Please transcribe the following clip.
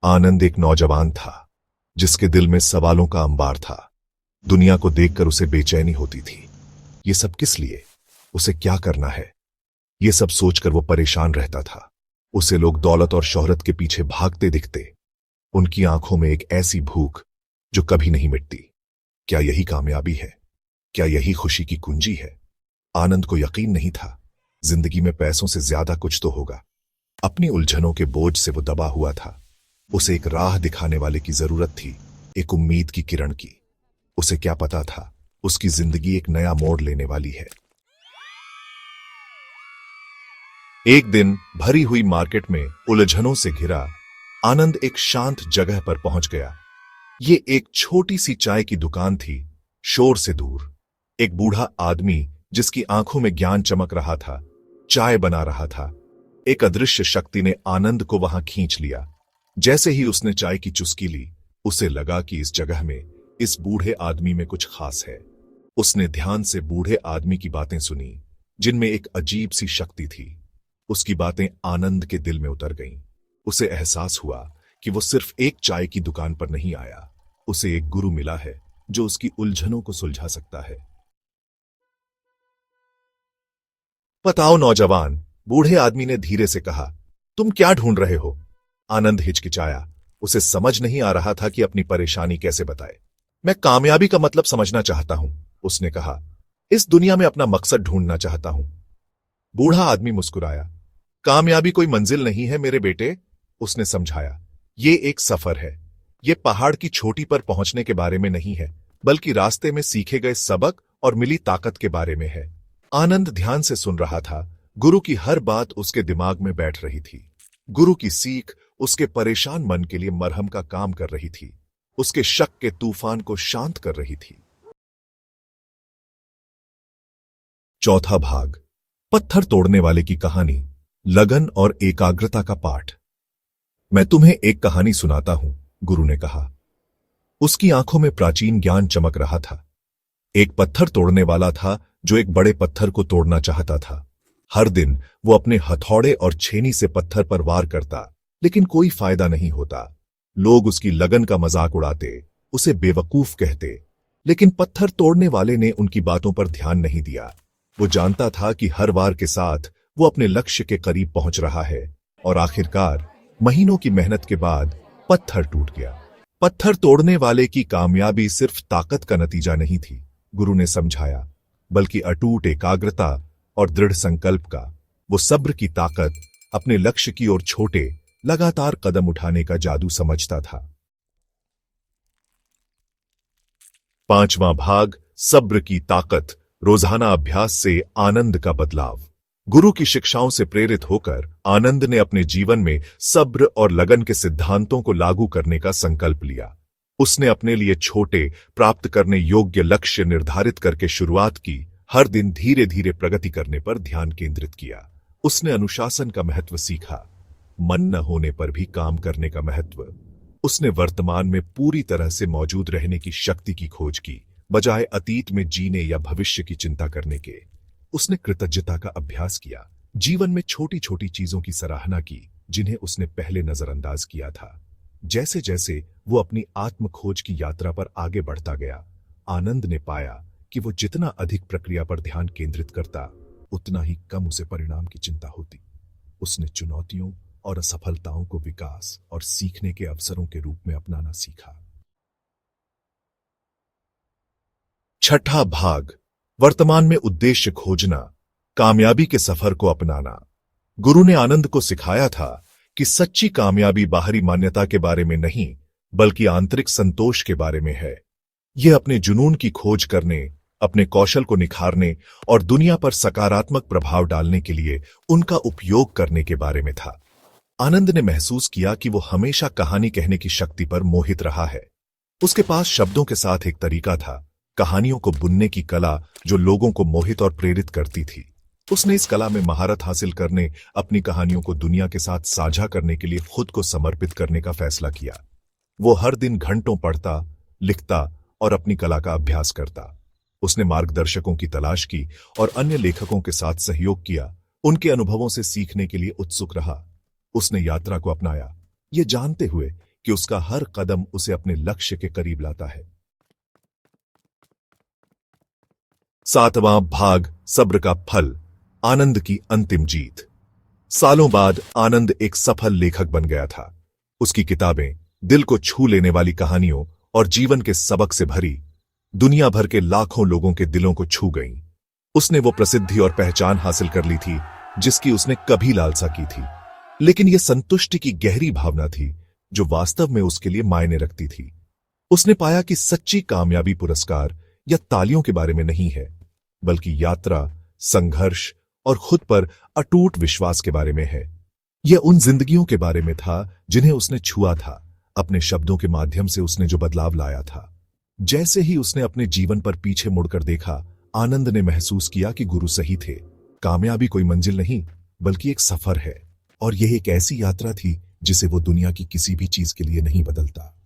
आनंद एक नौजवान था जिसके दिल में सवालों का अंबार था। दुनिया को देखकर उसे बेचैनी होती थी। ये सब किस लिए? उसे क्या करना है? ये सब सोचकर वो परेशान रहता था। उसे लोग दौलत और शोहरत के पीछे भागते दिखते। उनकी आंखों में एक ऐसी भूख जो कभी नहीं मिटती। क्या यही कामयाबी है? क्या यही खुशी की कुंजी है? आनंद को यकीन नहीं था जिंदगी में पैसों से ज्यादा कुछ तो होगा। अपनी उलझनों के बोझ से वो दबा हुआ था। उसे एक राह दिखाने वाले की जरूरत थी, एक उम्मीद की किरण की। उसे क्या पता था उसकी जिंदगी एक नया मोड़ लेने वाली है। एक दिन भरी हुई मार्केट में उलझनों से घिरा आनंद एक शांत जगह पर पहुंच गया। ये एक छोटी सी चाय की दुकान थी, शोर से दूर। एक बूढ़ा आदमी जिसकी आंखों में ज्ञान चमक रहा था, चाय बना रहा था। एक अदृश्य शक्ति ने आनंद को वहां खींच लिया। जैसे ही उसने चाय की चुस्की ली, उसे लगा कि इस जगह में, इस बूढ़े आदमी में कुछ खास है। उसने ध्यान से बूढ़े आदमी की बातें सुनी, जिनमें एक अजीब सी शक्ति थी। उसकी बातें आनंद के दिल में उतर गईं। उसे एहसास हुआ कि वो सिर्फ एक चाय की दुकान पर नहीं आया, उसे एक गुरु मिला है जो उसकी उलझनों को सुलझा सकता है। बताओ नौजवान, बूढ़े आदमी ने धीरे से कहा, तुम क्या ढूंढ रहे हो? आनंद हिचकिचाया। उसे समझ नहीं आ रहा था कि अपनी परेशानी कैसे बताए। मैं कामयाबी का मतलब समझना चाहता हूं, उसने कहा। इस दुनिया में अपना मकसद ढूंढना चाहता हूं। बूढ़ा आदमी मुस्कुराया। कामयाबी कोई मंजिल नहीं है मेरे बेटे, उसने समझाया। ये एक सफर है। ये पहाड़ की चोटी पर पहुंचने के बारे में नहीं है, बल्कि रास्ते में सीखे गए सबक और मिली ताकत के बारे में है। आनंद ध्यान से सुन रहा था। गुरु की हर बात उसके दिमाग में बैठ रही थी। गुरु की सीख उसके परेशान मन के लिए मरहम का काम कर रही थी, उसके शक के तूफान को शांत कर रही थी। चौथा भाग, पत्थर तोड़ने वाले की कहानी, लगन और एकाग्रता का पाठ। मैं तुम्हें एक कहानी सुनाता हूं, गुरु ने कहा। उसकी आंखों में प्राचीन ज्ञान चमक रहा था। एक पत्थर तोड़ने वाला था जो एक बड़े पत्थर को तोड़ना चाहता था। हर दिन वो अपने हथौड़े और छेनी से पत्थर पर वार करता, लेकिन कोई फायदा नहीं होता। लोग उसकी लगन का मजाक उड़ाते, उसे बेवकूफ कहते, लेकिन पत्थर तोड़ने वाले ने उनकी बातों पर ध्यान नहीं दिया। वो जानता था कि हर वार के साथ वो अपने लक्ष्य के करीब पहुंच रहा है, और आखिरकार महीनों की मेहनत के बाद पत्थर टूट गया। पत्थर तोड़ने वाले की कामयाबी सिर्फ ताकत का नतीजा नहीं थी, गुरु ने समझाया, बल्कि अटूट एकाग्रता और दृढ़ संकल्प का। वो सब्र की ताकत, अपने लक्ष्य की ओर छोटे लगातार कदम उठाने का जादू समझता था। पांचवां भाग, सब्र की ताकत, रोजाना अभ्यास से आनंद का बदलाव। गुरु की शिक्षाओं से प्रेरित होकर आनंद ने अपने जीवन में सब्र और लगन के सिद्धांतों को लागू करने का संकल्प लिया। उसने अपने लिए छोटे, प्राप्त करने योग्य लक्ष्य निर्धारित करके शुरुआत की। हर दिन धीरे धीरे प्रगति करने पर ध्यान केंद्रित किया। उसने अनुशासन का महत्व सीखा, मन न होने पर भी काम करने का महत्व। उसने वर्तमान में पूरी तरह से मौजूद रहने की शक्ति की खोज की, बजाय अतीत में जीने या भविष्य की चिंता करने के। उसने कृतज्ञता का अभ्यास किया, जीवन में छोटी छोटी चीजों की सराहना की जिन्हें उसने पहले नजरअंदाज किया था। जैसे जैसे वो अपनी आत्म खोज की यात्रा पर आगे बढ़ता गया, आनंद ने पाया कि वो जितना अधिक प्रक्रिया पर ध्यान केंद्रित करता, उतना ही कम उसे परिणाम की चिंता होती। उसने चुनौतियों और असफलताओं को विकास और सीखने के अवसरों के रूप में अपनाना सीखा। छठा भाग, वर्तमान में उद्देश्य खोजना, कामयाबी के सफर को अपनाना। गुरु ने आनंद को सिखाया था कि सच्ची कामयाबी बाहरी मान्यता के बारे में नहीं, बल्कि आंतरिक संतोष के बारे में है। यह अपने जुनून की खोज करने, अपने कौशल को निखारने और दुनिया पर सकारात्मक प्रभाव डालने के लिए उनका उपयोग करने के बारे में था। आनंद ने महसूस किया कि वो हमेशा कहानी कहने की शक्ति पर मोहित रहा है। उसके पास शब्दों के साथ एक तरीका था, कहानियों को बुनने की कला जो लोगों को मोहित और प्रेरित करती थी। उसने इस कला में महारत हासिल करने, अपनी कहानियों को दुनिया के साथ साझा करने के लिए खुद को समर्पित करने का फैसला किया। वो हर दिन घंटों पढ़ता, लिखता और अपनी कला का अभ्यास करता। उसने मार्गदर्शकों की तलाश की और अन्य लेखकों के साथ सहयोग किया, उनके अनुभवों से सीखने के लिए उत्सुक रहा। उसने यात्रा को अपनाया, ये जानते हुए कि उसका हर कदम उसे अपने लक्ष्य के करीब लाता है। 7वां भाग, सब्र का फल, आनंद की अंतिम जीत। सालों बाद आनंद एक सफल लेखक बन गया था। उसकी किताबें दिल को छू लेने वाली कहानियों और जीवन के सबक से भरी दुनिया भर के लाखों लोगों के दिलों को छू गईं। उसने वो प्रसिद्धि और पहचान हासिल कर ली थी जिसकी उसने कभी लालसा की थी, लेकिन यह संतुष्टि की गहरी भावना थी जो वास्तव में उसके लिए मायने रखती थी। उसने पाया कि सच्ची कामयाबी पुरस्कार या तालियों के बारे में नहीं है, बल्कि यात्रा, संघर्ष और खुद पर अटूट विश्वास के बारे में है। यह उन जिंदगियों के बारे में था जिन्हें उसने छुआ था। अपने शब्दों के माध्यम से उसने जो बदलाव लाया था। जैसे ही उसने अपने जीवन पर पीछे मुड़कर देखा, आनंद ने महसूस किया कि गुरु सही थे। कामयाबी कोई मंजिल नहीं, बल्कि एक सफर है, और यह एक ऐसी यात्रा थी जिसे वो दुनिया की किसी भी चीज के लिए नहीं बदलता।